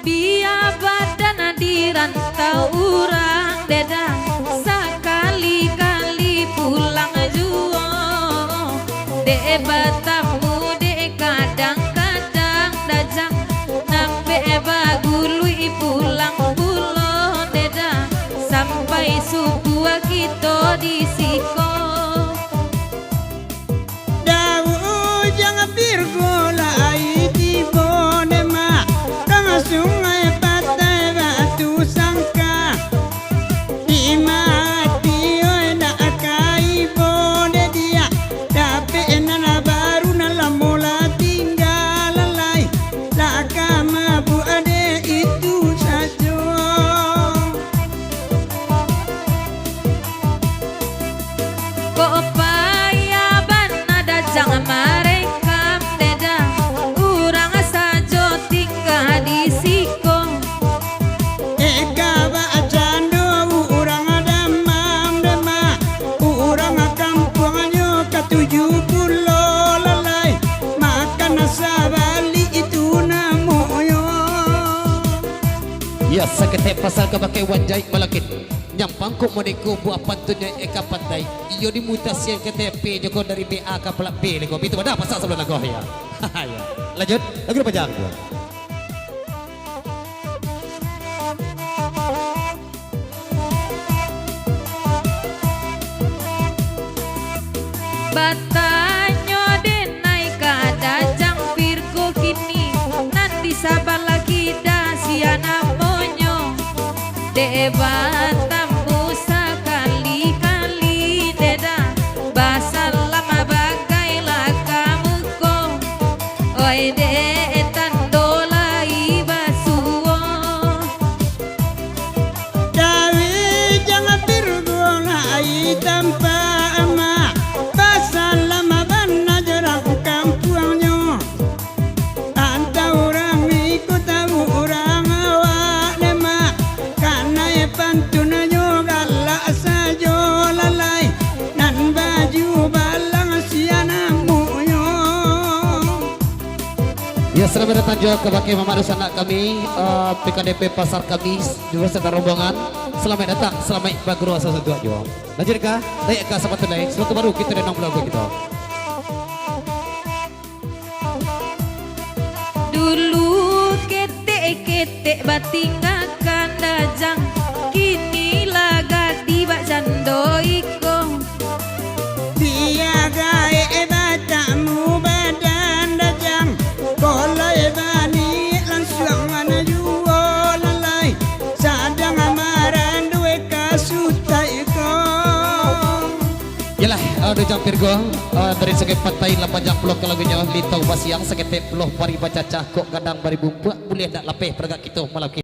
Biar badan dirantau urang dedang sekali-kali pulang juo de batamu de kadang-kadang dajang nampe bagului pulang pulo dedang sampai subuh kita di siko. Sungai Patai Batu Sangka di mati oi nak kai bone dia tapi nana baru nala mula tinggal lalai la kama bu ade itu saja kok payah bana dajang mereka dedang urang sajo tinggal di siko. Eka ba ajando urang damam dema urang kampunganyo ke-70 lalai makan sabali itu namoyo. Ya sakete pasal ka pakai wanjai malakit nyampang ko moniko buah pantunnya eka pandai iyo dimutasi KTP joko dari BA ke pelak B lego itu ada pasal sebelum lagu ya. Ya lanjut lagu panjang. Batanyo denai kadajang Virgo kini nanti sabar lagi dasiana monyo de batammu sekali-kali deda basal lama bagai kamu ko oi de tandolai basuo Dawi jangan bergolai tanpa emak pasal lama bana jarang kampungnya tanta orang ikut tahu orang awak lemak karena pantunnya galak saja lalai nan baju balang siana muyo. Ya selamat datang juga ke Baki Mama Dosa anak kami PKDP Pasar Kamis juga serta rombongan. Selamat datang, selamat bagro asal satu aja. Lanjut kah? Naik ke sahabat tunai. Sesuatu baru kita denang lagu kita. Dulu ketek-ketek batingakan dajang kini laga tiba jando iko Dia gae batamu badan dajang boleh bani langsung ana juo lalai sadang amaran duwe kasutai ko. Yalah, ada jampir go dari segi pantai 80 ke lagunya Litau Basiang sekete peluh pari baca cah kok kadang bari bumbu boleh tak lapeh pergak kita malam kita.